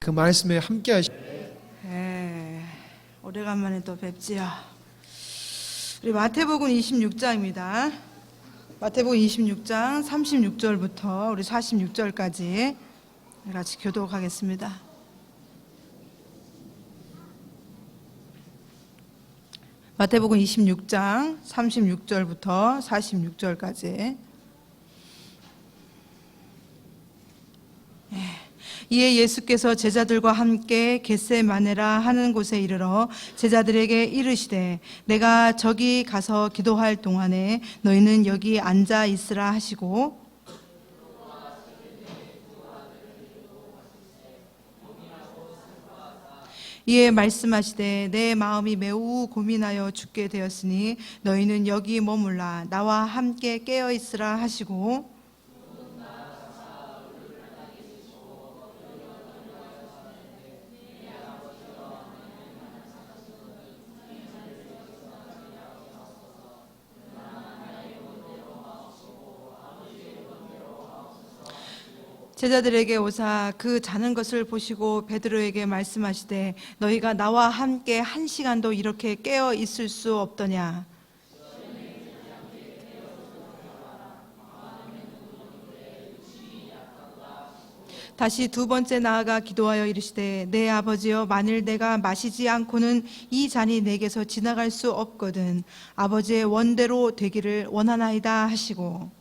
그 말씀에 함께 하시. 오래간만에 또 뵙지요. 우리 마태복음 26장입니다. 마태복음 26장 36절부터 우리 46절까지 같이 교독하겠습니다. 마태복음 26장 36절부터 46절까지. 이에 예수께서 제자들과 함께 겟세마네라 하는 곳에 이르러 제자들에게 이르시되 내가 저기 가서 기도할 동안에 너희는 여기 앉아 있으라 하시고, 이에 말씀하시되 내 마음이 매우 고민하여 죽게 되었으니 너희는 여기 머물라 나와 함께 깨어 있으라 하시고, 제자들에게 오사 그 자는 것을 보시고 베드로에게 말씀하시되 너희가 나와 함께 한 시간도 이렇게 깨어 있을 수 없더냐. 다시 두 번째 나아가 기도하여 이르시되 내 아버지여 만일 내가 마시지 않고는 이 잔이 내게서 지나갈 수 없거든 아버지의 원대로 되기를 원하나이다 하시고,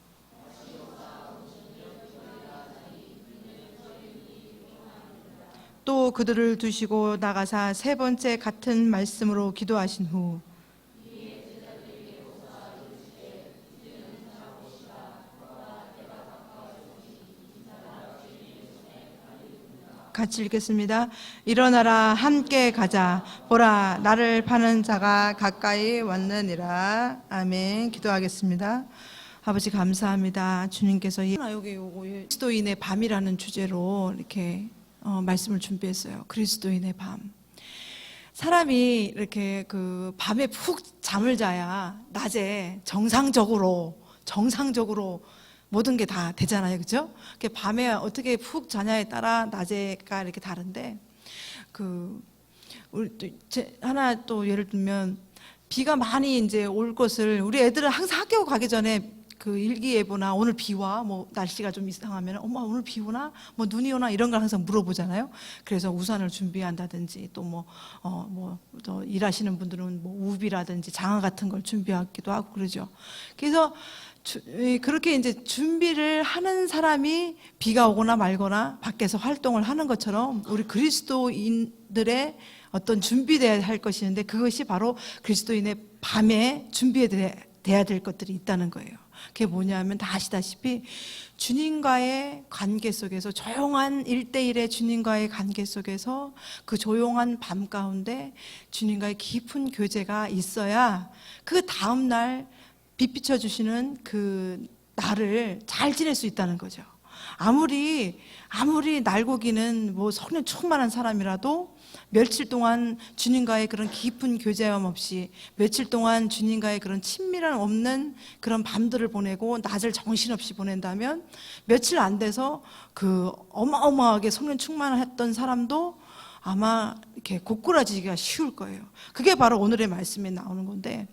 또 그들을 두시고 나가사 세 번째 같은 말씀으로 기도하신 후 같이 읽겠습니다. 일어나라 함께 가자 보라 나를 파는 자가 가까이 왔느니라. 아멘. 기도하겠습니다. 아버지 감사합니다. 주님께서 여기 그리스도인의 밤이라는 주제로 이렇게 말씀을 준비했어요. 그리스도인의 밤. 사람이 이렇게 그 밤에 푹 잠을 자야 낮에 정상적으로 모든 게 다 되잖아요, 그렇죠? 밤에 어떻게 푹 자냐에 따라 낮에가 이렇게 다른데, 우리 하나 또 예를 들면 비가 많이 이제 올 것을 우리 애들은 항상 학교 가기 전에 그 일기예보나 오늘 비 와, 뭐 날씨가 좀 이상하면 엄마 오늘 비 오나, 뭐 눈이 오나 이런 걸 항상 물어보잖아요. 그래서 우산을 준비한다든지 또 또 일하시는 분들은 뭐 우비라든지 장화 같은 걸 준비하기도 하고 그러죠. 그래서 그렇게 이제 준비를 하는 사람이 비가 오거나 말거나 밖에서 활동을 하는 것처럼 우리 그리스도인들의 어떤 준비돼야 할 것이 있는데 그것이 바로 그리스도인의 밤에 준비돼야 될 것들이 있다는 거예요. 그게 뭐냐면 다 아시다시피 주님과의 관계 속에서 조용한 1대1의 주님과의 관계 속에서 그 조용한 밤 가운데 주님과의 깊은 교제가 있어야 그 다음날 빛 비춰주시는 그 날을 잘 지낼 수 있다는 거죠. 아무리 날고기는 뭐 성령 충만한 사람이라도 며칠 동안 주님과의 그런 깊은 교제함 없이 며칠 동안 주님과의 그런 친밀함 없는 그런 밤들을 보내고 낮을 정신없이 보낸다면 며칠 안 돼서 그 어마어마하게 성령 충만했던 사람도 아마 이렇게 고꾸라지기가 쉬울 거예요. 그게 바로 오늘의 말씀에 나오는 건데,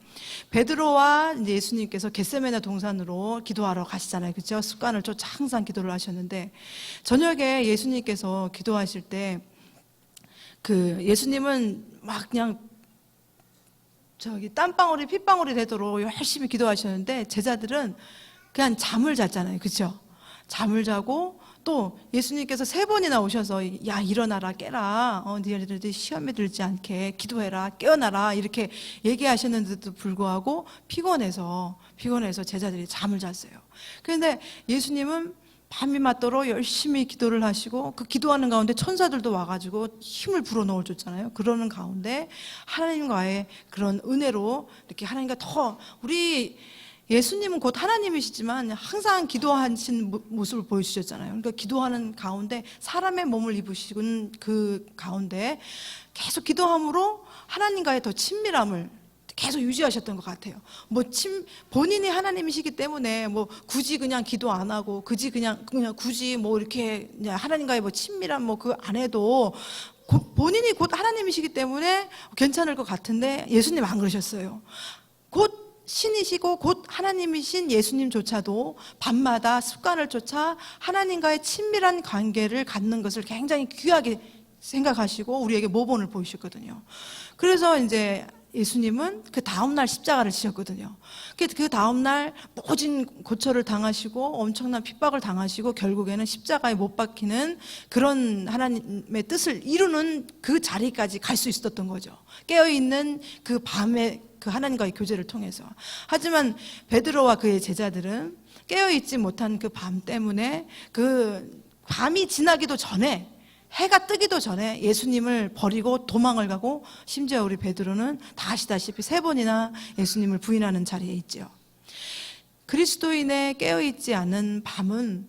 베드로와 예수님께서 겟세마네 동산으로 기도하러 가시잖아요, 그렇죠? 습관을 쫓아 항상 기도를 하셨는데 저녁에 예수님께서 기도하실 때 그 예수님은 막 그냥 땀방울이 핏방울이 되도록 열심히 기도하셨는데 제자들은 그냥 잠을 잤잖아요, 그렇죠? 잠을 자고 또 예수님께서 3번이나 오셔서 야 일어나라 깨라 너희들이 시험에 들지 않게 기도해라 깨어나라 이렇게 얘기하셨는데도 불구하고 피곤해서 제자들이 잠을 잤어요. 그런데 예수님은 밤이 맞도록 열심히 기도를 하시고 그 기도하는 가운데 천사들도 와가지고 힘을 불어넣어 줬잖아요. 그러는 가운데 하나님과의 그런 은혜로 이렇게 하나님과 더 우리 예수님은 곧 하나님이시지만 항상 기도하신 모습을 보여주셨잖아요. 그러니까 기도하는 가운데 사람의 몸을 입으신 그 가운데 계속 기도함으로 하나님과의 더 친밀함을 계속 유지하셨던 것 같아요. 본인이 하나님이시기 때문에 뭐 굳이 그냥 기도 안 하고 굳이 그냥 굳이 뭐 이렇게 하나님과의 뭐 친밀한 뭐 그 안 해도 본인이 곧 하나님이시기 때문에 괜찮을 것 같은데 예수님 안 그러셨어요. 곧 신이시고 곧 하나님이신 예수님조차도 밤마다 습관을 쫓아 하나님과의 친밀한 관계를 갖는 것을 굉장히 귀하게 생각하시고 우리에게 모본을 보이셨거든요. 그래서 이제 예수님은 그 다음날 십자가를 지셨거든요. 그 다음날 모진 고초를 당하시고 엄청난 핍박을 당하시고 결국에는 십자가에 못 박히는 그런 하나님의 뜻을 이루는 그 자리까지 갈 수 있었던 거죠. 깨어있는 그 밤에 그 하나님과의 교제를 통해서. 하지만 베드로와 그의 제자들은 깨어있지 못한 그 밤 때문에 그 밤이 지나기도 전에 해가 뜨기도 전에 예수님을 버리고 도망을 가고 심지어 우리 베드로는 다 아시다시피 3번이나 예수님을 부인하는 자리에 있죠. 그리스도인의 깨어있지 않은 밤은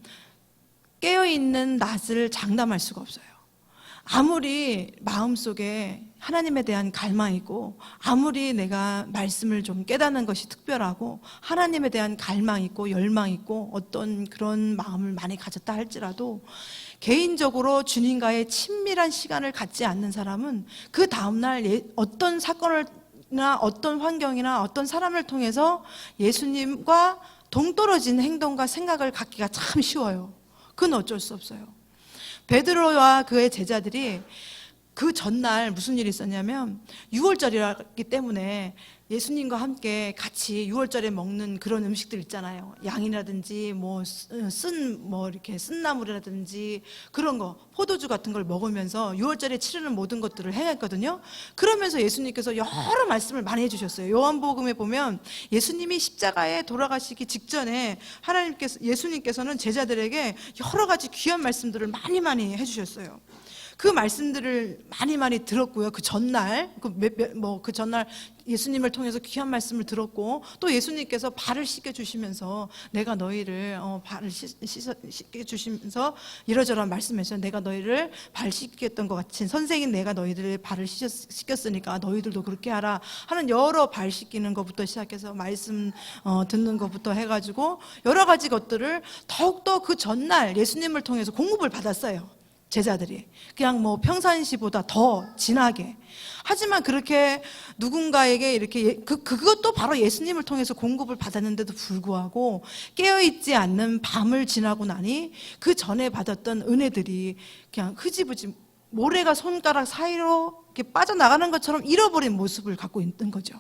깨어있는 낮을 장담할 수가 없어요. 아무리 마음속에 하나님에 대한 갈망이 있고 아무리 내가 말씀을 좀 깨닫는 것이 특별하고 하나님에 대한 갈망이 있고 열망이 있고 어떤 그런 마음을 많이 가졌다 할지라도 개인적으로 주님과의 친밀한 시간을 갖지 않는 사람은 그 다음날 어떤 사건이나 어떤 환경이나 어떤 사람을 통해서 예수님과 동떨어진 행동과 생각을 갖기가 참 쉬워요. 그건 어쩔 수 없어요. 베드로와 그의 제자들이 그 전날 무슨 일이 있었냐면 6월절이기 때문에 예수님과 함께 같이 6월절에 먹는 그런 음식들 있잖아요. 양이라든지 이렇게 쓴나물이라든지 그런 거, 포도주 같은 걸 먹으면서 6월절에 치르는 모든 것들을 행했거든요. 그러면서 예수님께서 여러 말씀을 많이 해주셨어요. 요한복음에 보면 예수님이 십자가에 돌아가시기 직전에 예수님께서는 제자들에게 여러 가지 귀한 말씀들을 많이 해주셨어요. 그 말씀들을 많이 들었고요. 그 전날 예수님을 통해서 귀한 말씀을 들었고 또 예수님께서 발을 씻겨주시면서 내가 너희를 발을 씻겨주시면서 이러저러 말씀하셔서 내가 너희를 발 씻겼던 것 같이 선생님 내가 너희들의 발을 씻겼으니까 너희들도 그렇게 하라 하는 여러 발 씻기는 것부터 시작해서 말씀 듣는 것부터 해가지고 여러 가지 것들을 더욱더 그 전날 예수님을 통해서 공급을 받았어요. 제자들이 그냥 평상시보다 더 진하게. 하지만 그렇게 누군가에게 이렇게 그것도 바로 예수님을 통해서 공급을 받았는데도 불구하고 깨어있지 않는 밤을 지나고 나니 그 전에 받았던 은혜들이 그냥 흐지부지 모래가 손가락 사이로 이렇게 빠져나가는 것처럼 잃어버린 모습을 갖고 있는 거죠.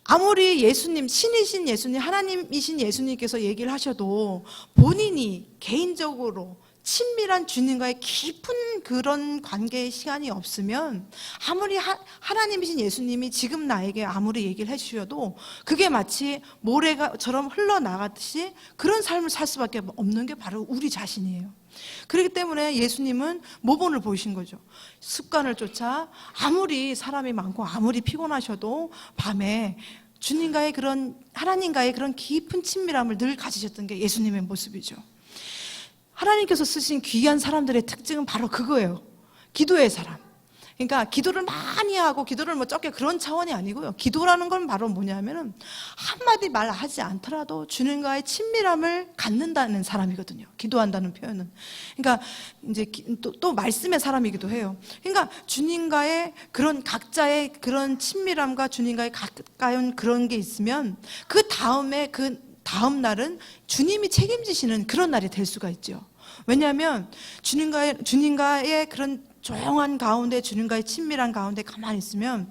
아무리 예수님, 신이신 예수님, 하나님이신 예수님께서 얘기를 하셔도 본인이 개인적으로 친밀한 주님과의 깊은 그런 관계의 시간이 없으면 아무리 하나님이신 예수님이 지금 나에게 아무리 얘기를 해주셔도 그게 마치 모래처럼 흘러나가듯이 그런 삶을 살 수밖에 없는 게 바로 우리 자신이에요. 그렇기 때문에 예수님은 모본을 보이신 거죠. 습관을 쫓아 아무리 사람이 많고 아무리 피곤하셔도 밤에 주님과의 하나님과의 그런 깊은 친밀함을 늘 가지셨던 게 예수님의 모습이죠. 하나님께서 쓰신 귀한 사람들의 특징은 바로 그거예요. 기도의 사람. 그러니까 기도를 많이 하고 기도를 적게 그런 차원이 아니고요. 기도라는 건 바로 뭐냐면은 한마디 말하지 않더라도 주님과의 친밀함을 갖는다는 사람이거든요. 기도한다는 표현은. 그러니까 이제 또 말씀의 사람이기도 해요. 그러니까 주님과의 그런 각자의 그런 친밀함과 주님과의 가까운 그런 게 있으면 그 다음 날은 주님이 책임지시는 그런 날이 될 수가 있죠. 왜냐하면 주님과의 그런 조용한 가운데 주님과의 친밀한 가운데 가만히 있으면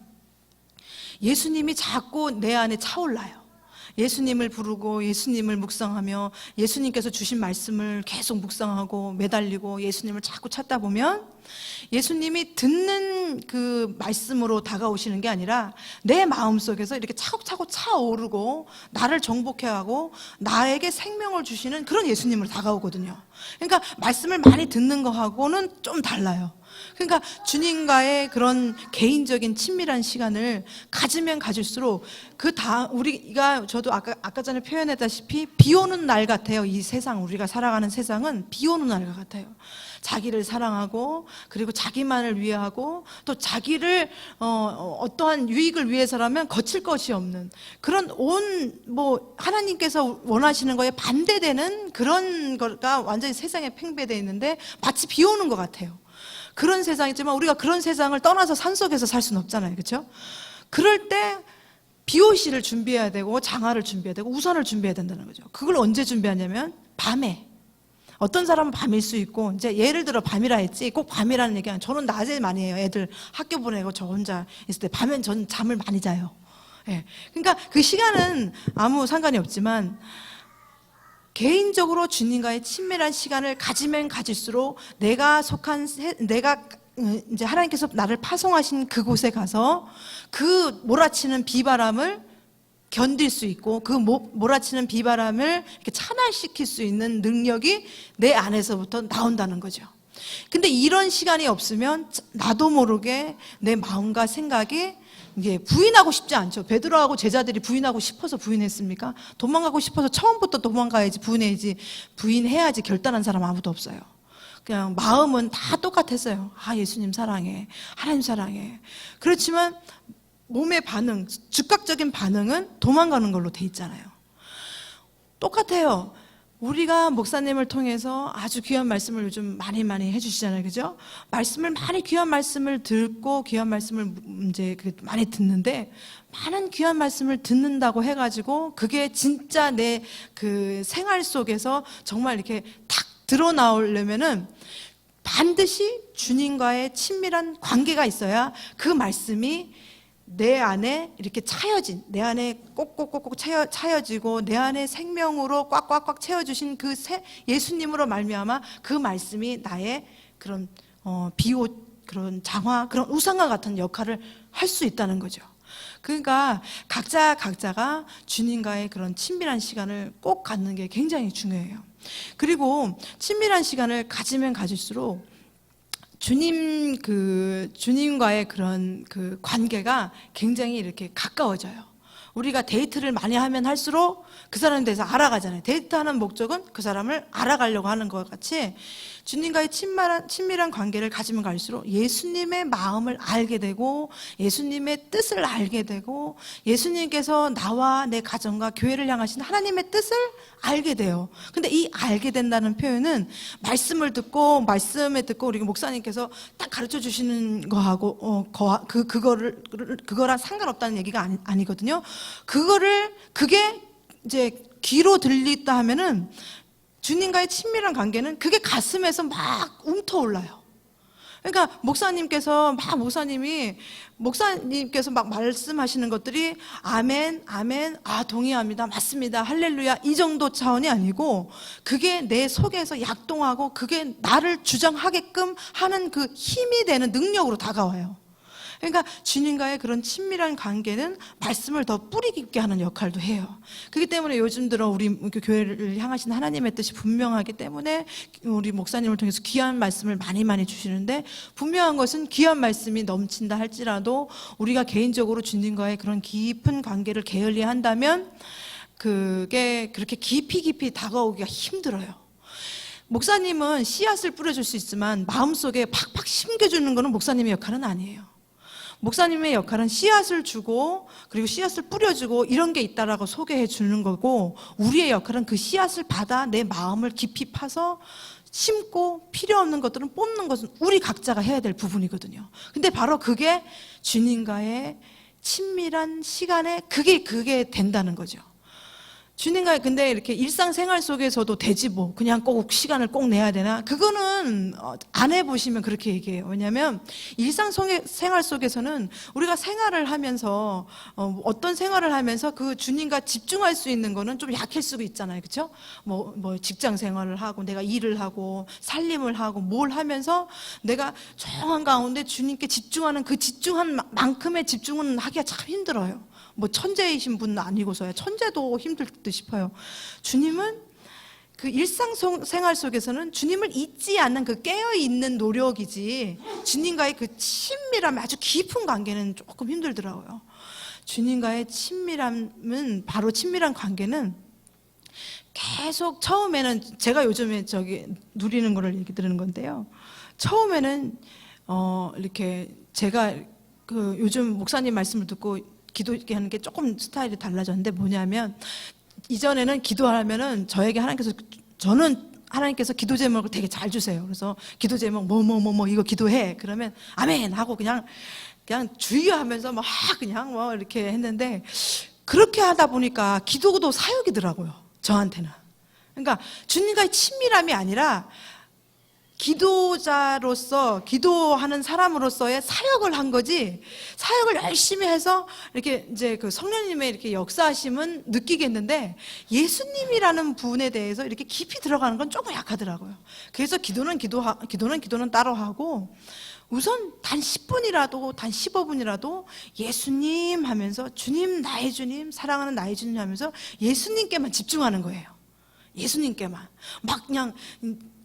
예수님이 자꾸 내 안에 차올라요. 예수님을 부르고 예수님을 묵상하며 예수님께서 주신 말씀을 계속 묵상하고 매달리고 예수님을 자꾸 찾다 보면 예수님이 듣는 그 말씀으로 다가오시는 게 아니라 내 마음속에서 이렇게 차곡차곡 차오르고 나를 정복해하고 나에게 생명을 주시는 그런 예수님으로 다가오거든요. 그러니까 말씀을 많이 듣는 거하고는 좀 달라요. 그러니까 주님과의 그런 개인적인 친밀한 시간을 가지면 가질수록 우리가 저도 아까 전에 표현했다시피 비 오는 날 같아요. 이 세상, 우리가 살아가는 세상은 비 오는 날 같아요. 자기를 사랑하고, 그리고 자기만을 위하고, 또 자기를 어떠한 유익을 위해서라면 거칠 것이 없는 그런 하나님께서 원하시는 거에 반대되는 그런 거가 완전히 세상에 팽배되어 있는데 마치 비 오는 것 같아요. 그런 세상이지만 우리가 그런 세상을 떠나서 산속에서 살 수는 없잖아요. 그렇죠? 그럴 때 비오시를 준비해야 되고, 장화를 준비해야 되고, 우산을 준비해야 된다는 거죠. 그걸 언제 준비하냐면 밤에. 어떤 사람은 밤일 수 있고, 이제 예를 들어 밤이라 했지, 꼭 밤이라는 얘기는, 저는 낮에 많이 해요. 애들 학교 보내고 저 혼자 있을 때. 밤엔 저는 잠을 많이 자요. 예. 그러니까 그 시간은 아무 상관이 없지만, 개인적으로 주님과의 친밀한 시간을 가지면 가질수록 내가 이제 하나님께서 나를 파송하신 그곳에 가서 그 몰아치는 비바람을 견딜 수 있고, 그 몰아치는 비바람을 이렇게 차단시킬 수 있는 능력이 내 안에서부터 나온다는 거죠. 근데 이런 시간이 없으면 나도 모르게 내 마음과 생각이 이게 부인하고 싶지 않죠. 베드로하고 제자들이 부인하고 싶어서 부인했습니까? 도망가고 싶어서 처음부터 도망가야지, 부인해야지 결단한 사람 아무도 없어요. 그냥 마음은 다 똑같았어요. 아, 예수님 사랑해, 하나님 사랑해. 그렇지만 몸의 반응, 즉각적인 반응은 도망가는 걸로 돼 있잖아요. 똑같아요. 우리가 목사님을 통해서 아주 귀한 말씀을 요즘 많이 해주시잖아요. 그죠? 귀한 말씀을 듣고, 귀한 말씀을 이제 많이 듣는데, 많은 귀한 말씀을 듣는다고 해가지고, 그게 진짜 내 그 생활 속에서 정말 이렇게 탁 드러나오려면은 반드시 주님과의 친밀한 관계가 있어야 그 말씀이 내 안에 이렇게 차여진, 내 안에 꼭꼭꼭꼭 차여지고, 내 안에 생명으로 꽉꽉꽉 채워주신 그 예수님으로 말미암아 그 말씀이 나의 그런 비옷, 그런 장화, 그런 우상과 같은 역할을 할 수 있다는 거죠. 그러니까 각자가 주님과의 그런 친밀한 시간을 꼭 갖는 게 굉장히 중요해요. 그리고 친밀한 시간을 가지면 가질수록 주님과의 그런 그 관계가 굉장히 이렇게 가까워져요. 우리가 데이트를 많이 하면 할수록 그 사람에 대해서 알아가잖아요. 데이트하는 목적은 그 사람을 알아가려고 하는 것 같이 주님과의 친밀한 관계를 가지면 갈수록 예수님의 마음을 알게 되고, 예수님의 뜻을 알게 되고, 예수님께서 나와 내 가정과 교회를 향하신 하나님의 뜻을 알게 돼요. 근데 이 알게 된다는 표현은 말씀에 듣고 우리 목사님께서 딱 가르쳐 주시는 거하고 그거랑 상관없다는 얘기가 아니거든요. 그게 이제 귀로 들리다 하면은 주님과의 친밀한 관계는 그게 가슴에서 막 움터올라요. 그러니까 목사님께서 막 말씀하시는 것들이 아멘, 동의합니다, 맞습니다, 할렐루야, 이 정도 차원이 아니고, 그게 내 속에서 약동하고 그게 나를 주장하게끔 하는 그 힘이 되는 능력으로 다가와요. 그러니까 주님과의 그런 친밀한 관계는 말씀을 더 뿌리 깊게 하는 역할도 해요. 그렇기 때문에 요즘 들어 우리 교회를 향하신 하나님의 뜻이 분명하기 때문에 우리 목사님을 통해서 귀한 말씀을 많이 주시는데, 분명한 것은 귀한 말씀이 넘친다 할지라도 우리가 개인적으로 주님과의 그런 깊은 관계를 게을리 한다면 그게 그렇게 깊이 다가오기가 힘들어요. 목사님은 씨앗을 뿌려줄 수 있지만 마음속에 팍팍 심겨주는 것은 목사님의 역할은 아니에요. 목사님의 역할은 씨앗을 주고, 그리고 씨앗을 뿌려주고, 이런 게 있다라고 소개해 주는 거고, 우리의 역할은 그 씨앗을 받아 내 마음을 깊이 파서 심고, 필요 없는 것들은 뽑는 것은 우리 각자가 해야 될 부분이거든요. 근데 바로 그게 주님과의 친밀한 시간에 그게 된다는 거죠. 주님과 근데 이렇게 일상생활 속에서도 되지 뭐 그냥 꼭 시간을 꼭 내야 되나? 그거는 안 해보시면 그렇게 얘기해요. 왜냐하면 일상생활 속에서는 우리가 생활을 하면서 어떤 생활을 하면서 그 주님과 집중할 수 있는 거는 좀 약할 수도 있잖아요. 그렇죠? 뭐 직장 생활을 하고 내가 일을 하고 살림을 하고 뭘 하면서 내가 조용한 가운데 주님께 집중하는 그 집중한 만큼의 집중은 하기가 참 힘들어요. 뭐 천재이신 분은 아니고서야 천재도 힘들 듯 싶어요. 주님은 그 일상생활 속에서는 주님을 잊지 않는 그 깨어있는 노력이지 주님과의 그 친밀함, 아주 깊은 관계는 조금 힘들더라고요. 주님과의 친밀함은, 바로 친밀한 관계는 계속 처음에는, 제가 요즘에 누리는 거를 얘기 드리는 건데요. 처음에는 이렇게 제가 그 요즘 목사님 말씀을 듣고 기도하는 게 조금 스타일이 달라졌는데, 뭐냐면 이전에는 기도하면은 저는 하나님께서 기도 제목을 되게 잘 주세요. 그래서 기도 제목 뭐 이거 기도해. 그러면 아멘 하고 그냥 주의하면서 막 그냥 뭐 이렇게 했는데, 그렇게 하다 보니까 기도도 사역이더라고요, 저한테는. 그러니까 주님과의 친밀함이 아니라 기도자로서, 기도하는 사람으로서의 사역을 한 거지, 사역을 열심히 해서 이렇게 이제 그 성령님의 이렇게 역사하심은 느끼겠는데, 예수님이라는 분에 대해서 이렇게 깊이 들어가는 건 조금 약하더라고요. 그래서 기도는 따로 하고, 우선 단 10분이라도, 단 15분이라도 예수님 하면서, 주님, 나의 주님, 사랑하는 나의 주님 하면서 예수님께만 집중하는 거예요. 예수님께만. 막 그냥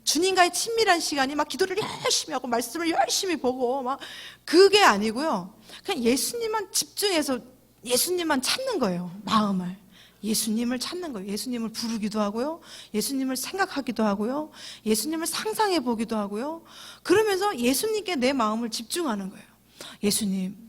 주님과의 친밀한 시간이 막 기도를 열심히 하고 말씀을 열심히 보고 막, 그게 아니고요. 그냥 예수님만 집중해서 예수님만 찾는 거예요. 마음을. 예수님을 찾는 거예요. 예수님을 부르기도 하고요. 예수님을 생각하기도 하고요. 예수님을 상상해 보기도 하고요. 그러면서 예수님께 내 마음을 집중하는 거예요. 예수님,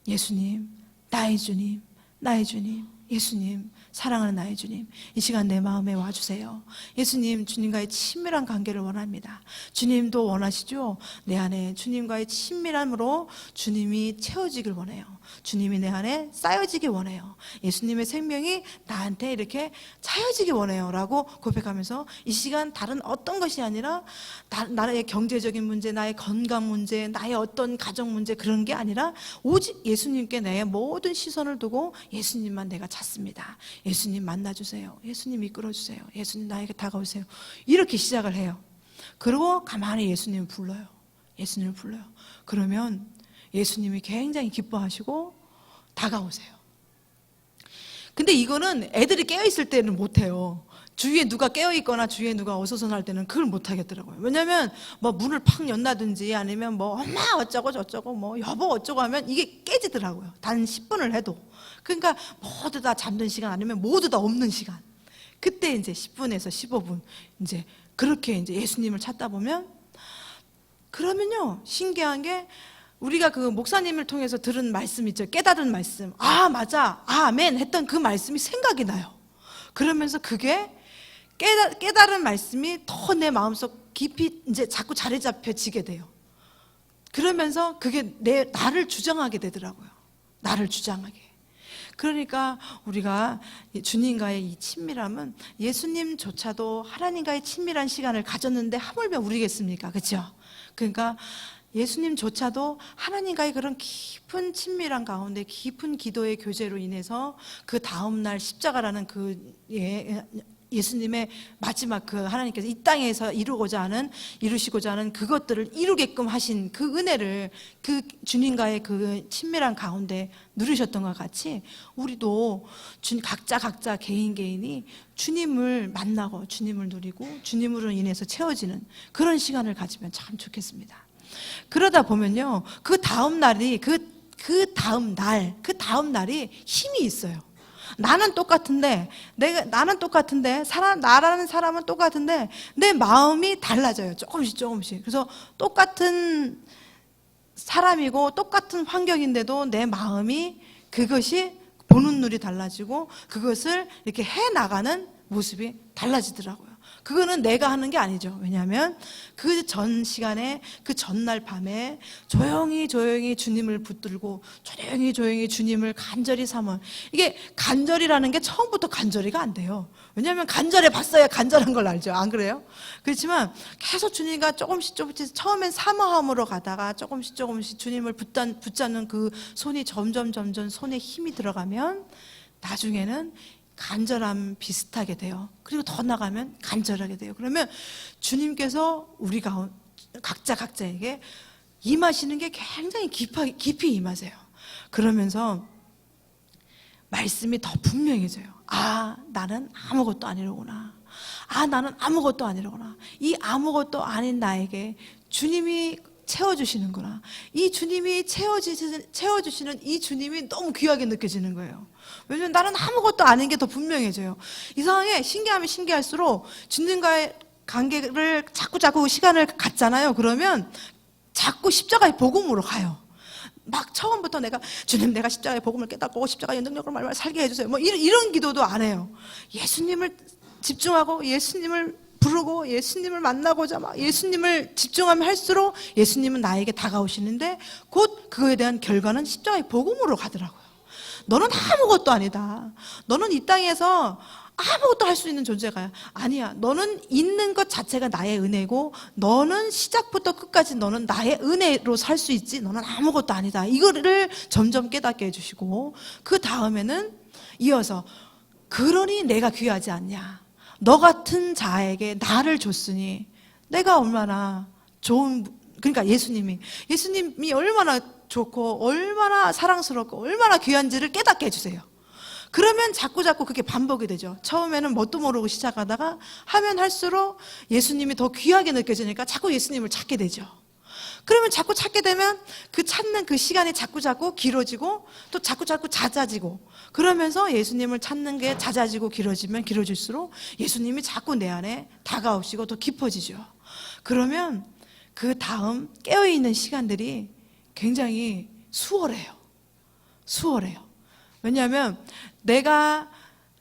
예수님, 나의 주님, 나의 주님, 예수님, 사랑하는 나의 주님, 이 시간 내 마음에 와주세요. 예수님, 주님과의 친밀한 관계를 원합니다. 주님도 원하시죠? 내 안에 주님과의 친밀함으로 주님이 채워지길 원해요. 주님이 내 안에 쌓여지길 원해요. 예수님의 생명이 나한테 이렇게 차여지길 원해요 라고 고백하면서, 이 시간 다른 어떤 것이 아니라 나의 경제적인 문제, 나의 건강 문제, 나의 어떤 가정 문제, 그런 게 아니라 오직 예수님께 내 모든 시선을 두고 예수님만 내가 찾습니다. 예수님 만나주세요. 예수님 이끌어주세요. 예수님 나에게 다가오세요. 이렇게 시작을 해요. 그리고 가만히 예수님을 불러요. 예수님을 불러요. 그러면 예수님이 굉장히 기뻐하시고 다가오세요. 근데 이거는 애들이 깨어있을 때는 못해요. 주위에 누가 깨어있거나 주위에 누가 어수선할 때는 그걸 못하겠더라고요. 왜냐면 뭐 문을 팍 연다든지, 아니면 뭐 엄마 어쩌고 저쩌고 뭐 여보 어쩌고 하면 이게 깨지더라고요. 단 10분을 해도. 그러니까 모두 다 잠든 시간, 아니면 모두 다 없는 시간, 그때 이제 10분에서 15분 이제 그렇게 이제 예수님을 찾다 보면, 그러면요 신기한 게, 우리가 그 목사님을 통해서 들은 말씀 있죠. 깨달은 말씀. 아 맞아, 아멘 했던 그 말씀이 생각이 나요. 그러면서 그게 깨달은 말씀이 더 내 마음속 깊이 이제 자꾸 자리 잡혀지게 돼요. 그러면서 그게 나를 주장하게 되더라고요. 나를 주장하게. 그러니까 우리가 주님과의 이 친밀함은, 예수님조차도 하나님과의 친밀한 시간을 가졌는데 하물며 우리겠습니까? 그렇죠? 그러니까 예수님조차도 하나님과의 그런 깊은 친밀한 가운데, 깊은 기도의 교제로 인해서 그 다음날 십자가라는 그 예수님의 마지막, 그 하나님께서 이 땅에서 이루시고자 하는 그것들을 이루게끔 하신 그 은혜를, 그 주님과의 그 친밀한 가운데 누리셨던 것 같이, 우리도 각자 개인이 주님을 만나고 주님을 누리고 주님으로 인해서 채워지는 그런 시간을 가지면 참 좋겠습니다. 그러다 보면요, 그 다음 날이 힘이 있어요. 나는 똑같은데, 나라는 사람은 똑같은데 내 마음이 달라져요. 조금씩. 그래서 똑같은 사람이고 똑같은 환경인데도 내 마음이, 그것이 보는 눈이 달라지고 그것을 이렇게 해나가는 모습이 달라지더라고요. 그거는 내가 하는 게 아니죠. 왜냐하면 그 전 시간에, 그 전날 밤에 조용히 주님을 붙들고 조용히 주님을 간절히 삼아. 이게 간절이라는 게 처음부터 간절히가 안 돼요. 왜냐하면 간절해 봤어야 간절한 걸 알죠. 안 그래요? 그렇지만 계속 주님과 조금씩 처음엔 사모함으로 가다가 조금씩 주님을 붙잡는 그 손이 점점 손에 힘이 들어가면 나중에는 간절함 비슷하게 돼요. 그리고 더 나가면 간절하게 돼요. 그러면 주님께서 우리가 각자에게 임하시는 게 굉장히 깊이 임하세요. 그러면서 말씀이 더 분명해져요. 아, 나는 아무것도 아니로구나. 아, 나는 아무것도 아니라구나. 이 아무것도 아닌 나에게 주님이 채워주시는구나. 이 주님이 채워주시는 이 주님이 너무 귀하게 느껴지는 거예요. 왜냐면 나는 아무것도 아닌 게 더 분명해져요. 이상하게 신기하면 신기할수록 주님과의 관계를 자꾸 시간을 갖잖아요. 그러면 자꾸 십자가의 복음으로 가요. 막 처음부터 주님, 내가 십자가의 복음을 깨닫고 십자가의 능력으로 말말 살게 해주세요. 뭐 이런 기도도 안 해요. 예수님을 집중하고 예수님을 부르고 예수님을 만나고자 막 예수님을 집중하면 할수록 예수님은 나에게 다가오시는데 곧 그거에 대한 결과는 십자가의 복음으로 가더라고요. 너는 아무것도 아니다. 너는 이 땅에서 아무것도 할 수 있는 존재가 아니야. 너는 있는 것 자체가 나의 은혜고 너는 시작부터 끝까지 너는 나의 은혜로 살 수 있지. 너는 아무것도 아니다. 이거를 점점 깨닫게 해주시고 그 다음에는 이어서 그러니 내가 귀하지 않냐. 너 같은 자에게 나를 줬으니 내가 얼마나 좋은, 그러니까 예수님이 얼마나 좋고 얼마나 사랑스럽고 얼마나 귀한지를 깨닫게 해주세요. 그러면 자꾸 그게 반복이 되죠. 처음에는 뭣도 모르고 시작하다가 하면 할수록 예수님이 더 귀하게 느껴지니까 자꾸 예수님을 찾게 되죠. 그러면 자꾸 찾게 되면 그 찾는 그 시간이 자꾸 길어지고 또 자꾸 잦아지고 그러면서 예수님을 찾는 게 잦아지고 길어지면 길어질수록 예수님이 자꾸 내 안에 다가오시고 더 깊어지죠. 그러면 그 다음 깨어있는 시간들이 굉장히 수월해요. 왜냐하면 내가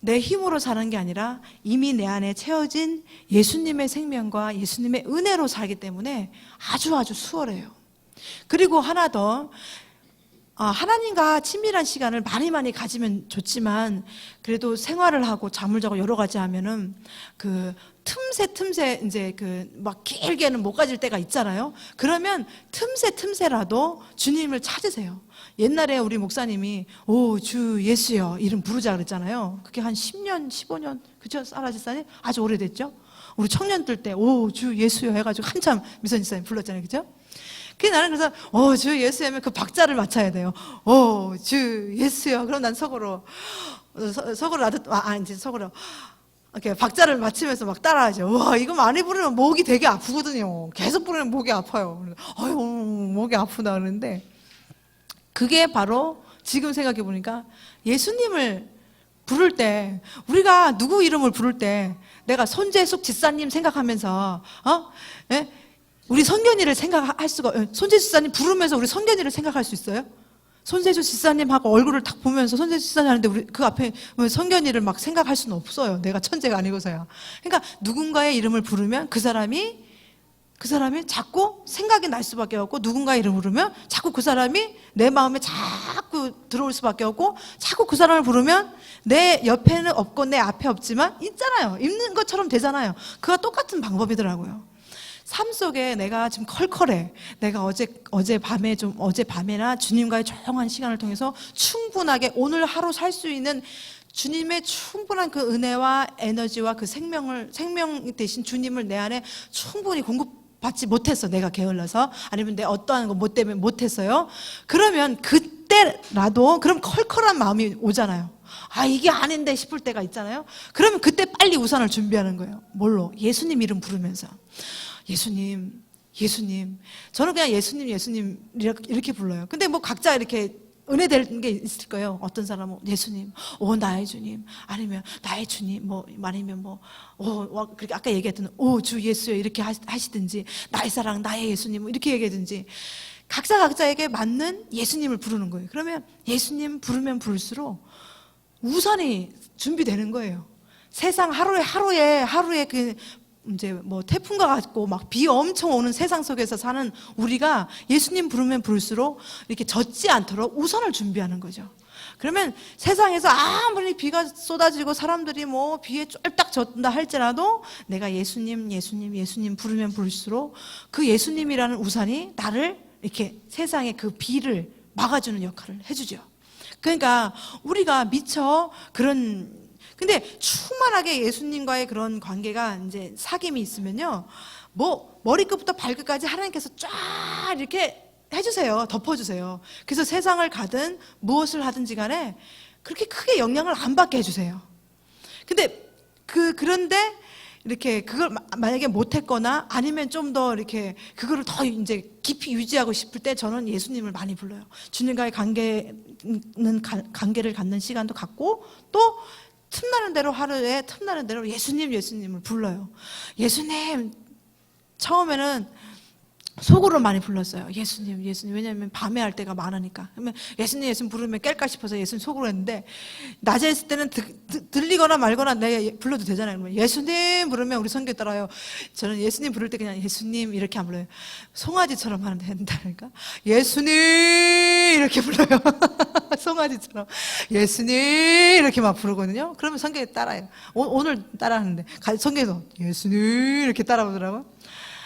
내 힘으로 사는 게 아니라 이미 내 안에 채워진 예수님의 생명과 예수님의 은혜로 살기 때문에 아주 수월해요. 그리고 하나 더, 하나님과 친밀한 시간을 많이 가지면 좋지만 그래도 생활을 하고 잠을 자고 여러 가지 하면은 그 틈새 이제 그 막 길게는 못 가질 때가 있잖아요. 그러면 틈새라도 주님을 찾으세요. 옛날에 우리 목사님이 오 주 예수여 이름 부르자 그랬잖아요. 그게 한 10년 15년 그죠? 사라 집사님 아주 오래됐죠. 우리 청년들 때 오 주 예수여 해가지고 한참 미선 집사님 불렀잖아요. 그죠? 나는 그래서 오 주 예수 하면 그 박자를 맞춰야 돼요. 오 주 예수여. 그럼 난 속으로 이제 속으로 이렇게 박자를 맞추면서 막 따라하죠. 와, 이거 많이 부르면 목이 되게 아프거든요. 계속 부르면 목이 아파요. 아유, 목이 아프다 그러는데 그게 바로 지금 생각해 보니까 예수님을 부를 때 우리가 누구 이름을 부를 때 내가 손재숙 집사님 생각하면서 예? 우리 성견이를 생각할 수가 손재숙 집사님 부르면서 우리 성견이를 생각할 수 있어요? 손재주 집사님하고 얼굴을 딱 보면서 손재주 집사님 하는데 우리 그 앞에 성견이를 막 생각할 수는 없어요. 내가 천재가 아니고서야. 그러니까 누군가의 이름을 부르면 그 사람이 자꾸 생각이 날 수밖에 없고 누군가의 이름을 부르면 자꾸 그 사람이 내 마음에 자꾸 들어올 수밖에 없고 자꾸 그 사람을 부르면 내 옆에는 없고 내 앞에 없지만 있잖아요. 있는 것처럼 되잖아요. 그와 똑같은 방법이더라고요. 삶 속에 내가 지금 컬컬해. 내가 어젯밤에나 주님과의 조용한 시간을 통해서 충분하게 오늘 하루 살 수 있는 주님의 충분한 그 은혜와 에너지와 그 생명 대신 주님을 내 안에 충분히 공급받지 못했어. 내가 게을러서. 아니면 내 어떠한 거 뭐 때문에 못했어요. 그러면 그때라도 그럼 컬컬한 마음이 오잖아요. 아, 이게 아닌데 싶을 때가 있잖아요. 그러면 그때 빨리 우산을 준비하는 거예요. 뭘로? 예수님 이름 부르면서. 예수님. 저는 그냥 예수님 이렇게 불러요. 근데 뭐 각자 이렇게 은혜될 게 있을 거예요. 어떤 사람은 예수님, 오 나의 주님, 아니면 나의 주님, 뭐 아니면 그렇게 아까 얘기했던 오 주 예수여 이렇게 하시든지 나의 사랑, 나의 예수님 이렇게 얘기하든지 각자에게 맞는 예수님을 부르는 거예요. 그러면 예수님 부르면 부를수록 우산이 준비되는 거예요. 세상 하루에 그 이제 뭐 태풍과 같고 막 비 엄청 오는 세상 속에서 사는 우리가 예수님 부르면 부를수록 이렇게 젖지 않도록 우산을 준비하는 거죠. 그러면 세상에서 아무리 비가 쏟아지고 사람들이 뭐 비에 쫄딱 젖는다 할지라도 내가 예수님 부르면 부를수록 그 예수님이라는 우산이 나를 이렇게 세상의 그 비를 막아주는 역할을 해주죠. 그러니까 우리가 미처 근데 충만하게 예수님과의 그런 관계가 이제 사귐이 있으면요, 뭐 머리끝부터 발끝까지 하나님께서 쫙 이렇게 해주세요. 덮어주세요. 그래서 세상을 가든 무엇을 하든지 간에 그렇게 크게 영향을 안 받게 해주세요. 그런데 이렇게 그걸 만약에 못했거나 아니면 좀 더 이렇게 그거를 더 이제 깊이 유지하고 싶을 때 저는 예수님을 많이 불러요. 주님과의 관계를 갖는 시간도 갖고 또 틈나는 대로 하루에 틈나는 대로 예수님을 불러요. 예수님 처음에는 속으로 많이 불렀어요. 예수님. 왜냐하면 밤에 할 때가 많으니까. 그러면 예수님 부르면 깰까 싶어서 예수님 속으로 했는데, 낮에 했을 때는 들리거나 말거나 내가 불러도 되잖아요. 그러면 예수님 부르면 우리 성경 따라요. 저는 예수님 부를 때 그냥 예수님 이렇게 안 불러요. 송아지처럼 하면 된다니까. 예수님 이렇게 불러요. 송아지처럼. 예수님 이렇게 막 부르거든요. 그러면 성경에 따라요. 오늘 따라하는데 성경에도 예수님 이렇게 따라오더라고요.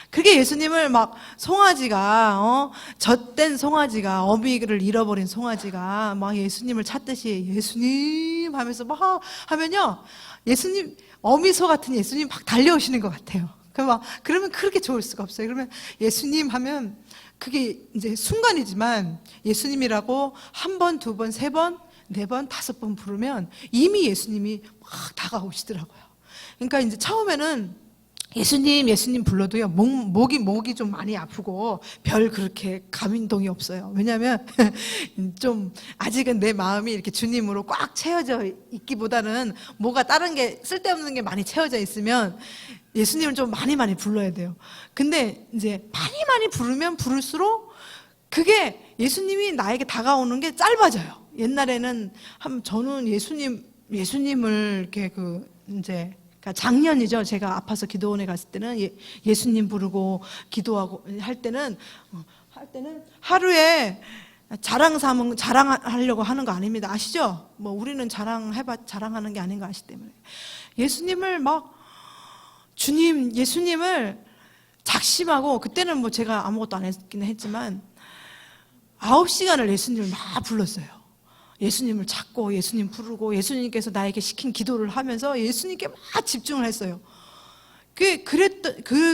그게 예수님을 막 송아지가 젖된 송아지가 어미를 잃어버린 송아지가 막 예수님을 찾듯이 예수님 하면서 막 하면요, 예수님 어미소 같은 예수님 막 달려오시는 것 같아요. 그러면 그렇게 좋을 수가 없어요. 그러면 예수님 하면 그게 이제 순간이지만 예수님이라고 한 번, 두 번, 세 번, 네 번, 다섯 번 부르면 이미 예수님이 막 다가오시더라고요. 그러니까 이제 처음에는 예수님 불러도요, 목이 좀 많이 아프고 별 그렇게 감인동이 없어요. 왜냐하면 좀 아직은 내 마음이 이렇게 주님으로 꽉 채워져 있기보다는 뭐가 다른 게 쓸데없는 게 많이 채워져 있으면 예수님을 좀 많이 불러야 돼요. 근데 이제 많이 부르면 부를수록 그게 예수님이 나에게 다가오는 게 짧아져요. 옛날에는 저는 예수님을 이렇게 이제 그러니까 작년이죠. 제가 아파서 기도원에 갔을 때는 예수님 부르고 기도하고 할 때는 하루에 자랑하려고 하는 거 아닙니다. 아시죠? 뭐 우리는 자랑하는 게 아닌 거 아시기 때문에 예수님을 작심하고, 그때는 뭐 제가 아무것도 안 했긴 했지만 9시간을 예수님을 막 불렀어요. 예수님을 찾고 예수님 부르고 예수님께서 나에게 시킨 기도를 하면서 예수님께 막 집중을 했어요.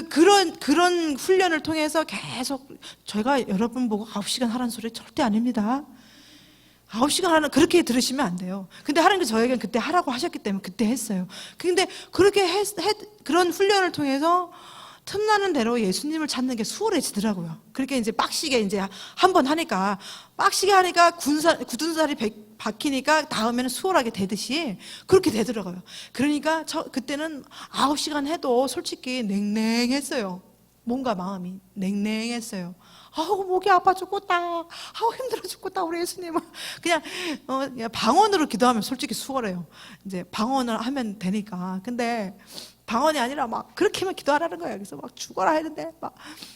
그런 훈련을 통해서 계속, 제가 여러분 보고 9시간 하라는 소리 절대 아닙니다. 9시간 하는, 그렇게 들으시면 안 돼요. 근데 하나님께서 저에게는 그때 하라고 하셨기 때문에 그때 했어요. 근데 그렇게 그런 훈련을 통해서 틈나는 대로 예수님을 찾는 게 수월해지더라고요. 그렇게 이제 빡시게 이제 한번 하니까, 굳은 살이 박히니까 다음에는 수월하게 되듯이 그렇게 되더라고요. 그러니까 그때는 9시간 해도 솔직히 냉랭했어요. 뭔가 마음이 냉랭했어요. 아우, 목이 아파 죽겠다. 아우, 힘들어 죽겠다. 우리 예수님은 그냥 방언으로 기도하면 솔직히 수월해요. 이제 방언을 하면 되니까. 근데 방언이 아니라 막 그렇게만 기도하라는 거예요. 그래서 막 죽어라 했는데 막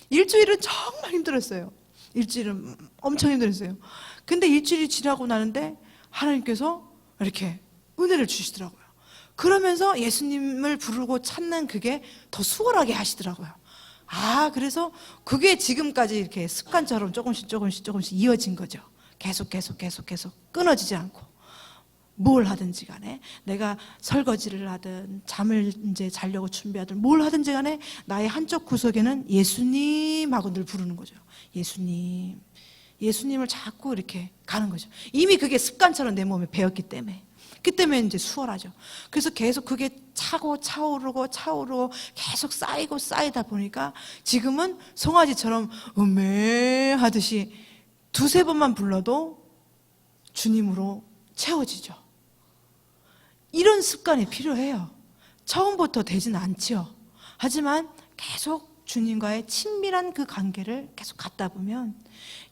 일주일은 정말 힘들었어요. 일주일은 엄청 힘들었어요. 근데 일주일이 지나고 나는데 하나님께서 이렇게 은혜를 주시더라고요. 그러면서 예수님을 부르고 찾는 그게 더 수월하게 하시더라고요. 그래서 그게 지금까지 이렇게 습관처럼 조금씩 이어진 거죠. 계속 끊어지지 않고. 뭘 하든지 간에, 내가 설거지를 하든 잠을 이제 자려고 준비하든 뭘 하든지 간에 나의 한쪽 구석에는 예수님하고 늘 부르는 거죠. 예수님을 자꾸 이렇게 가는 거죠. 이미 그게 습관처럼 내 몸에 배었기 때문에. 그 때문에 이제 수월하죠. 그래서 계속 그게 차오르고 계속 쌓이다 보니까 지금은 송아지처럼 음메하듯이 두세 번만 불러도 주님으로 채워지죠. 이런 습관이 필요해요. 처음부터 되진 않죠. 하지만 계속 주님과의 친밀한 그 관계를 계속 갖다 보면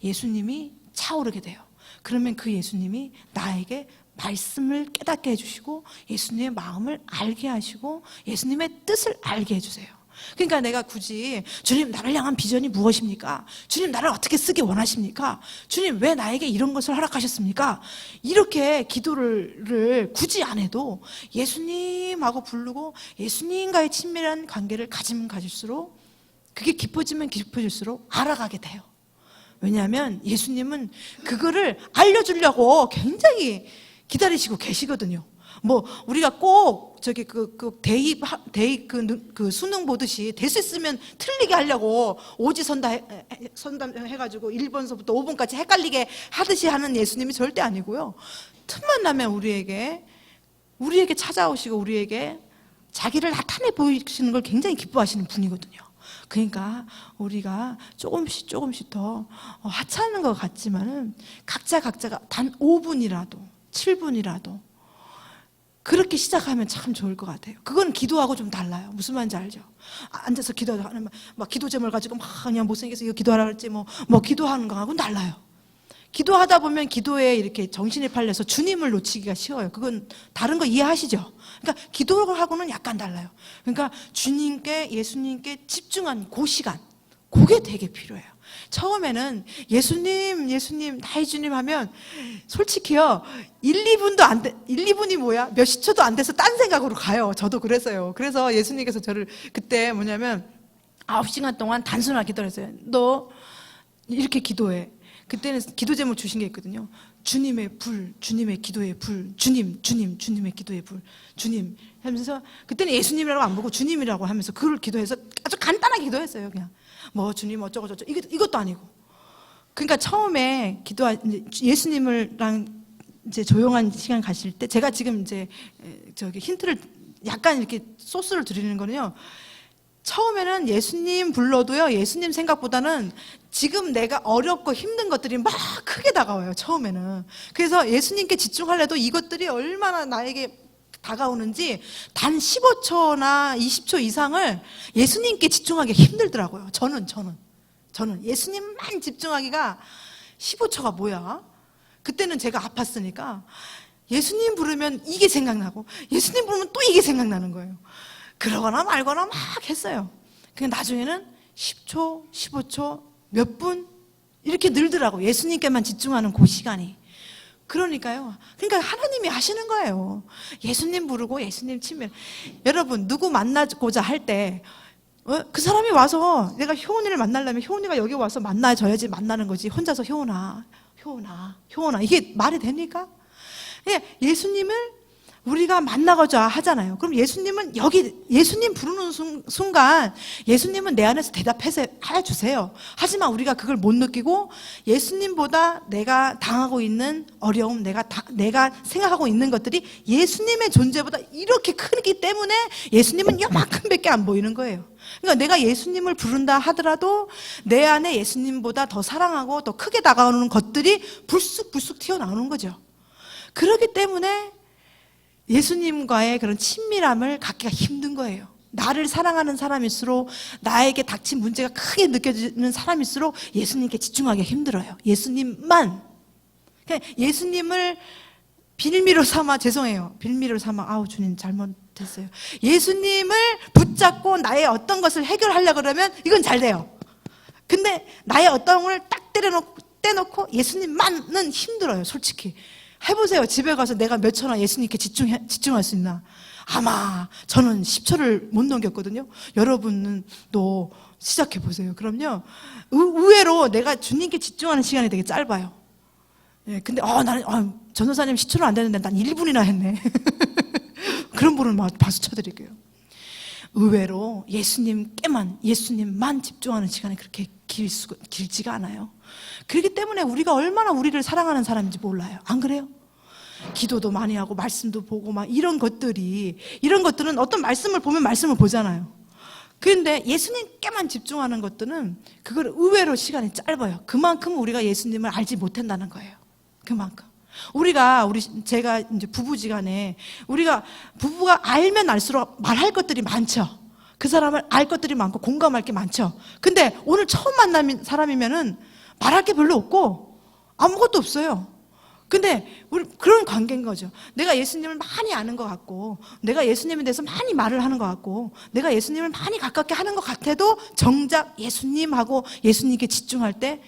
예수님이 차오르게 돼요. 그러면 그 예수님이 나에게 말씀을 깨닫게 해주시고 예수님의 마음을 알게 하시고 예수님의 뜻을 알게 해주세요. 그러니까 내가 굳이 주님, 나를 향한 비전이 무엇입니까? 주님, 나를 어떻게 쓰기 원하십니까? 주님, 왜 나에게 이런 것을 허락하셨습니까? 이렇게 기도를 굳이 안 해도 예수님하고 부르고 예수님과의 친밀한 관계를 가지면 가질수록, 그게 깊어지면 깊어질수록 알아가게 돼요. 왜냐하면 예수님은 그거를 알려주려고 굉장히 기다리시고 계시거든요. 뭐 우리가 꼭 대입 수능 보듯이 될 수 있으면 틀리게 하려고 오지선다 해가지고 1번서부터 5번까지 헷갈리게 하듯이 하는 예수님이 절대 아니고요. 틈만 나면 우리에게 찾아오시고 우리에게 자기를 나타내 보이시는 걸 굉장히 기뻐하시는 분이거든요. 그러니까 우리가 조금씩 더 하찮은 것 같지만은 각자가 단 5분이라도 7분이라도 그렇게 시작하면 참 좋을 것 같아요. 그건 기도하고 좀 달라요. 무슨 말인지 알죠? 앉아서 기도하는 막 기도 제목을 가지고 막 그냥 못생겨서 이거 기도하라 그랬지 뭐 기도하는 거하고는 달라요. 기도하다 보면 기도에 이렇게 정신이 팔려서 주님을 놓치기가 쉬워요. 그건 다른 거 이해하시죠? 그러니까 기도하고는 약간 달라요. 그러니까 주님께, 예수님께 집중한 그 시간, 그게 되게 필요해요. 처음에는 예수님 나의 주님 하면 솔직히요 1-2분이 뭐야? 몇십 초도 안 돼서 딴 생각으로 가요. 저도 그랬어요. 그래서 예수님께서 저를 그때 뭐냐면 9시간 동안 단순하게 기도를 했어요. 너 이렇게 기도해. 그때는 기도 제목 주신 게 있거든요. 주님의 불, 주님의 기도의 불, 주님의 기도의 불, 주님 하면서 그때는 예수님이라고 안 보고 주님이라고 하면서 그걸 기도해서 아주 간단하게 기도했어요. 그냥 뭐 주님 어쩌고 저쩌고 이것도 아니고. 그러니까 처음에 예수님을랑 이제 조용한 시간 가실 때 제가 지금 이제 저기 힌트를 약간 이렇게 소스를 드리는 거는요. 처음에는 예수님 불러도요, 예수님 생각보다는 지금 내가 어렵고 힘든 것들이 막 크게 다가와요, 처음에는. 그래서 예수님께 집중하려도 이것들이 얼마나 나에게 다가오는지 단 15초나 20초 이상을 예수님께 집중하기 힘들더라고요. 저는 예수님만 집중하기가 15초가 뭐야? 그때는 제가 아팠으니까 예수님 부르면 이게 생각나고 예수님 부르면 또 이게 생각나는 거예요. 그러거나 말거나 막 했어요. 그냥 나중에는 10초, 15초, 몇 분 이렇게 늘더라고. 예수님께만 집중하는 그 시간이. 그러니까 하나님이 하시는 거예요. 예수님 부르고 예수님 치면 여러분 누구 만나고자 할 때 그 사람이 와서 내가 효은이를 만나려면 효은이가 여기 와서 만나줘야지 만나는 거지. 혼자서 효은아 이게 말이 됩니까? 예수님을 우리가 만나고자 하잖아요. 그럼 예수님은 예수님 부르는 순간 예수님은 내 안에서 대답해 주세요. 하지만 우리가 그걸 못 느끼고 예수님보다 내가 당하고 있는 어려움, 내가 생각하고 있는 것들이 예수님의 존재보다 이렇게 크기 때문에 예수님은 요만큼밖에 안 보이는 거예요. 그러니까 내가 예수님을 부른다 하더라도 내 안에 예수님보다 더 사랑하고 더 크게 다가오는 것들이 불쑥 튀어나오는 거죠. 그렇기 때문에 예수님과의 그런 친밀함을 갖기가 힘든 거예요. 나를 사랑하는 사람일수록, 나에게 닥친 문제가 크게 느껴지는 사람일수록 예수님께 집중하기가 힘들어요. 예수님만. 예수님을 빌미로 삼아, 죄송해요. 빌미로 삼아, 주님 잘못했어요. 예수님을 붙잡고 나의 어떤 것을 해결하려고 그러면 이건 잘 돼요. 근데 나의 어떤 걸 딱 떼놓고 예수님만은 힘들어요, 솔직히. 해보세요. 집에 가서 내가 몇 초나 예수님께 집중할 수 있나? 아마 저는 10초를 못 넘겼거든요. 여러분은 또 시작해보세요. 그럼요, 의외로 내가 주님께 집중하는 시간이 되게 짧아요. 근데 나는 전도사님 10초는 안 되는데 난 1분이나 했네. 그런 분을 박수 쳐드릴게요. 의외로 예수님만 집중하는 시간이 그렇게 길지가 않아요. 그렇기 때문에 우리가 얼마나 우리를 사랑하는 사람인지 몰라요. 안 그래요? 기도도 많이 하고 말씀도 보고 막 이런 것들은 어떤 말씀을 보면 말씀을 보잖아요. 그런데 예수님께만 집중하는 것들은 그걸 의외로 시간이 짧아요. 그만큼 우리가 예수님을 알지 못한다는 거예요. 그만큼. 제가 이제 부부지간에 부부가 알면 알수록 말할 것들이 많죠. 그 사람을 알 것들이 많고 공감할 게 많죠. 근데 오늘 처음 만난 사람이면은 말할 게 별로 없고 아무것도 없어요. 근데 우리 그런 관계인 거죠. 내가 예수님을 많이 아는 것 같고, 내가 예수님에 대해서 많이 말을 하는 것 같고, 내가 예수님을 많이 가깝게 하는 것 같아도 정작 예수님하고 예수님께 집중할 때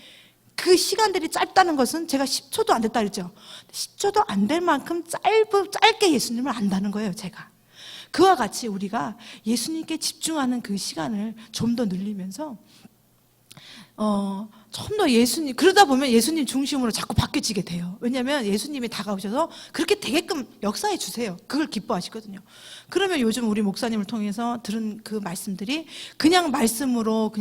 그 시간들이 짧다는 것은 제가 10초도 안 됐다 그랬죠. 10초도 안 될 만큼 짧게 예수님을 안다는 거예요, 제가. 그와 같이 우리가 예수님께 집중하는 그 시간을 좀 더 늘리면서 좀 더 그러다 보면 예수님 중심으로 자꾸 바뀌어지게 돼요. 왜냐하면 예수님이 다가오셔서 그렇게 되게끔 역사해 주세요. 그걸 기뻐하시거든요. 그러면 요즘 우리 목사님을 통해서 들은 그 말씀들이 그냥 말씀으로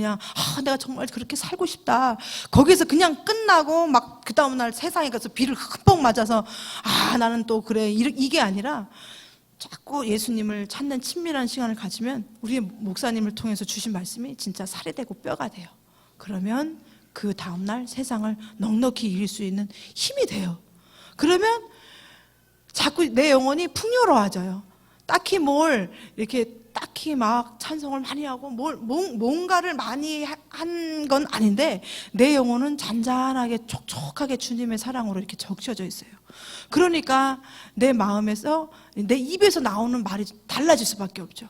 내가 정말 그렇게 살고 싶다, 거기서 그냥 끝나고 막 그 다음날 세상에 가서 비를 흠뻑 맞아서 나는 또 그래, 이게 아니라 자꾸 예수님을 찾는 친밀한 시간을 가지면 우리 목사님을 통해서 주신 말씀이 진짜 살이 되고 뼈가 돼요. 그러면 그 다음날 세상을 넉넉히 이길 수 있는 힘이 돼요. 그러면 자꾸 내 영혼이 풍요로워져요. 딱히 뭘 이렇게 딱히 막 찬송을 많이 하고 뭔가를 많이 한 건 아닌데 내 영혼은 잔잔하게 촉촉하게 주님의 사랑으로 이렇게 적셔져 있어요. 그러니까 내 마음에서 내 입에서 나오는 말이 달라질 수밖에 없죠.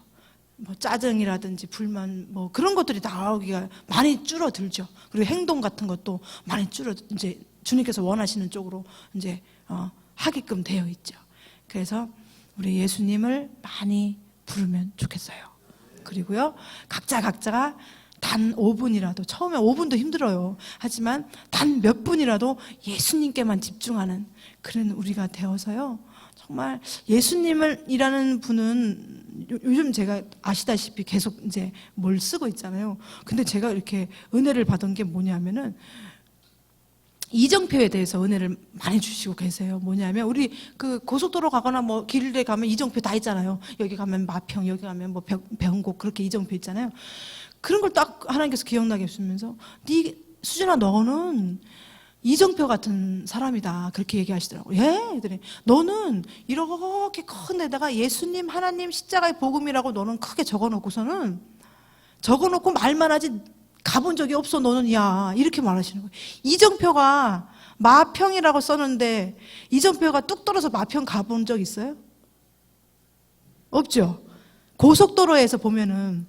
뭐 짜증이라든지 불만 뭐 그런 것들이 나오기가 많이 줄어들죠. 그리고 행동 같은 것도 많이 이제 주님께서 원하시는 쪽으로 이제 하게끔 되어 있죠. 그래서 우리 예수님을 많이 부르면 좋겠어요. 그리고요, 각자가 단 5분이라도, 처음에 5분도 힘들어요. 하지만 단 몇 분이라도 예수님께만 집중하는 그런 우리가 되어서요, 정말 예수님이라는 분은 요즘 제가 아시다시피 계속 이제 뭘 쓰고 있잖아요. 근데 제가 이렇게 은혜를 받은 게 뭐냐면은 이정표에 대해서 은혜를 많이 주시고 계세요. 뭐냐면 우리 그 고속도로 가거나 뭐 길에 가면 이정표 다 있잖아요. 여기 가면 마평, 여기 가면 뭐 병곡 그렇게 이정표 있잖아요. 그런 걸 딱 하나님께서 기억나게 해주면서 수진아 너는 이정표 같은 사람이다 그렇게 얘기하시더라고요. 예? 애들이 너는 이렇게 큰 데다가 예수님 하나님 십자가의 복음이라고 너는 크게 적어놓고서는 적어놓고 말만 하지 가본 적이 없어 너는. 야 이렇게 말하시는 거예요. 이정표가 마평이라고 썼는데 이정표가 뚝 떨어서 마평 가본 적 있어요? 없죠. 고속도로에서 보면은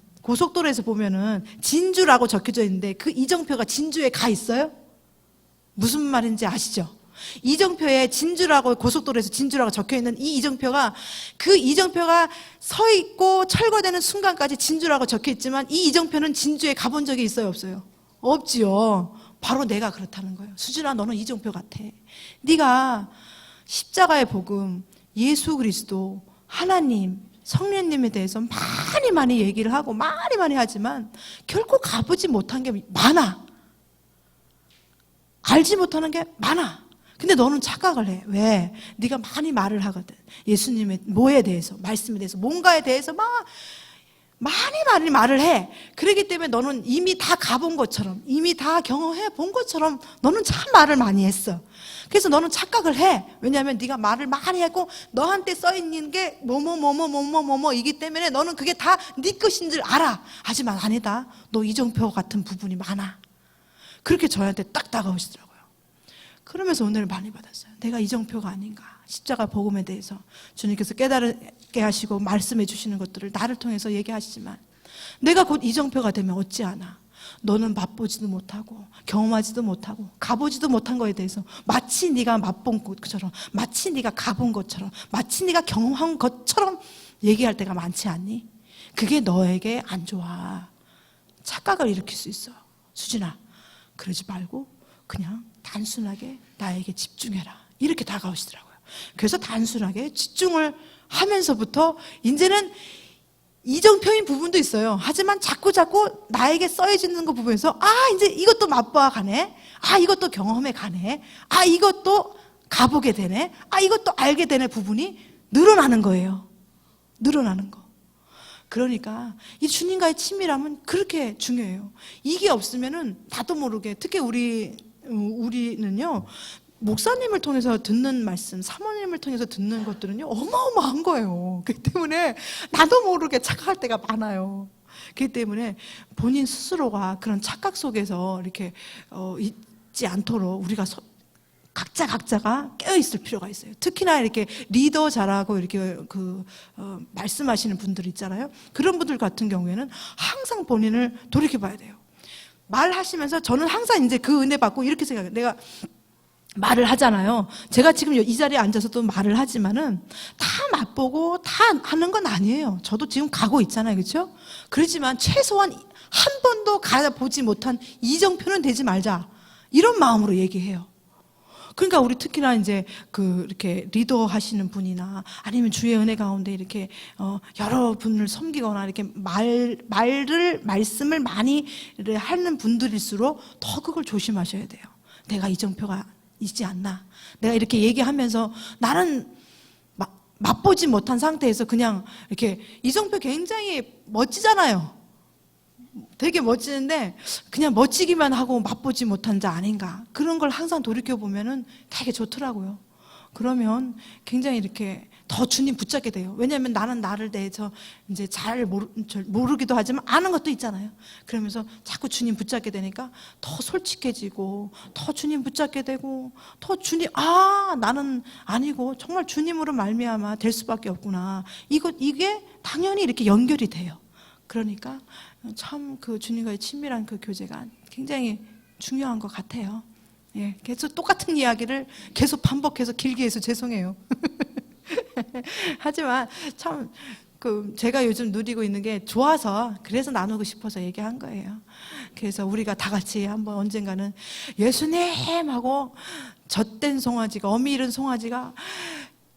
진주라고 적혀져 있는데 그 이정표가 진주에 가 있어요? 무슨 말인지 아시죠? 이정표에 진주라고 고속도로에서 진주라고 적혀있는 이 이정표가 그 이정표가 서 있고 철거되는 순간까지 진주라고 적혀있지만 이 이정표는 진주에 가본 적이 있어요? 없어요? 없지요. 바로 내가 그렇다는 거예요. 수진아 너는 이정표 같아. 네가 십자가의 복음, 예수 그리스도, 하나님, 성령님에 대해서 많이 얘기를 하고 많이 하지만 결코 가보지 못한 게 많아. 알지 못하는 게 많아. 근데 너는 착각을 해. 왜? 네가 많이 말을 하거든. 예수님의 뭐에 대해서, 말씀에 대해서, 뭔가에 대해서 많이 말을 해. 그렇기 때문에 너는 이미 다 가본 것처럼, 이미 다 경험해 본 것처럼 너는 참 말을 많이 했어. 그래서 너는 착각을 해. 왜냐하면 네가 말을 많이 했고 너한테 써있는 게 뭐이기 때문에 너는 그게 다 네 것인 줄 알아. 하지만 아니다. 너 이정표 같은 부분이 많아. 그렇게 저한테 딱 다가오시더라고요. 그러면서 은혜를 많이 받았어요. 내가 이정표가 아닌가. 십자가 복음에 대해서 주님께서 깨달게 하시고 말씀해 주시는 것들을 나를 통해서 얘기하시지만 내가 곧 이정표가 되면 어찌하나. 너는 맛보지도 못하고 경험하지도 못하고 가보지도 못한 거에 대해서 마치 네가 맛본 것처럼, 마치 네가 가본 것처럼, 마치 네가 경험한 것처럼 얘기할 때가 많지 않니? 그게 너에게 안 좋아. 착각을 일으킬 수 있어. 수진아 그러지 말고 그냥 단순하게 나에게 집중해라. 이렇게 다가오시더라고요. 그래서 단순하게 집중을 하면서부터 이제는 이정표인 부분도 있어요. 하지만 자꾸 나에게 써지는 거 부분에서 이제 이것도 맛보아 가네. 이것도 경험해 가네. 이것도 가보게 되네. 이것도 알게 되네 부분이 늘어나는 거예요. 늘어나는 거. 그러니까 이 주님과의 친밀함은 그렇게 중요해요. 이게 없으면은 나도 모르게 특히 우리는요 목사님을 통해서 듣는 말씀, 사모님을 통해서 듣는 것들은요 어마어마한 거예요. 그렇기 때문에 나도 모르게 착각할 때가 많아요. 그렇기 때문에 본인 스스로가 그런 착각 속에서 이렇게 있지 않도록 우리가 각자가 깨어있을 필요가 있어요. 특히나 이렇게 리더 잘하고 이렇게 말씀하시는 분들 있잖아요. 그런 분들 같은 경우에는 항상 본인을 돌이켜봐야 돼요. 말하시면서 저는 항상 이제 그 은혜 받고 이렇게 생각해요. 내가 말을 하잖아요. 제가 지금 이 자리에 앉아서도 말을 하지만은 다 맛보고 다 하는 건 아니에요. 저도 지금 가고 있잖아요. 그렇죠? 그렇지만 최소한 한 번도 가보지 못한 이정표는 되지 말자. 이런 마음으로 얘기해요. 그러니까 우리 특히나 이제 이렇게 리더 하시는 분이나 아니면 주의 은혜 가운데 이렇게 여러 분을 섬기거나 이렇게 말씀을 많이 하는 분들일수록 더 그걸 조심하셔야 돼요. 내가 이정표가 있지 않나. 내가 이렇게 얘기하면서 나는 맛보지 못한 상태에서 그냥 이렇게 이정표 굉장히 멋지잖아요. 되게 멋지는데 그냥 멋지기만 하고 맛보지 못한 자 아닌가. 그런 걸 항상 돌이켜보면은 되게 좋더라고요. 그러면 굉장히 이렇게 더 주님 붙잡게 돼요. 왜냐하면 나는 나를 대해서 이제 잘 모르기도 하지만 아는 것도 있잖아요. 그러면서 자꾸 주님 붙잡게 되니까 더 솔직해지고 더 주님 붙잡게 되고 더 주님 나는 아니고 정말 주님으로 말미암아 될 수밖에 없구나. 이게 당연히 이렇게 연결이 돼요. 그러니까 참 그 주님과의 친밀한 그 교제가 굉장히 중요한 것 같아요. 예, 계속 똑같은 이야기를 계속 반복해서 길게 해서 죄송해요. 하지만 참 제가 요즘 누리고 있는 게 좋아서 그래서 나누고 싶어서 얘기한 거예요. 그래서 우리가 다 같이 한번 언젠가는 예수님하고 젖된 송아지가 어미 잃은 송아지가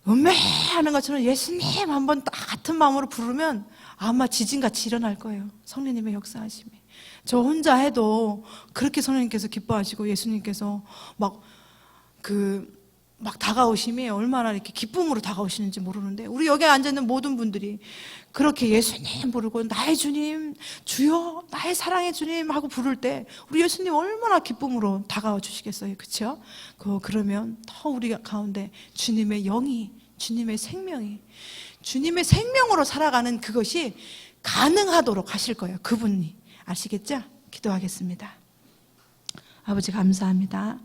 음메하는 것처럼 예수님 한번 딱 같은 마음으로 부르면 아마 지진같이 일어날 거예요. 성령님의 역사하심이. 저 혼자 해도 그렇게 성령님께서 기뻐하시고 예수님께서 막 다가오심이 얼마나 이렇게 기쁨으로 다가오시는지 모르는데 우리 여기 앉아있는 모든 분들이 그렇게 예수님 부르고 나의 주님, 주여, 나의 사랑의 주님 하고 부를 때 우리 예수님 얼마나 기쁨으로 다가와 주시겠어요. 그렇죠? 그러면 더 우리 가운데 주님의 영이, 주님의 생명이, 주님의 생명으로 살아가는 그것이 가능하도록 하실 거예요. 그분이. 아시겠죠? 기도하겠습니다. 아버지 감사합니다.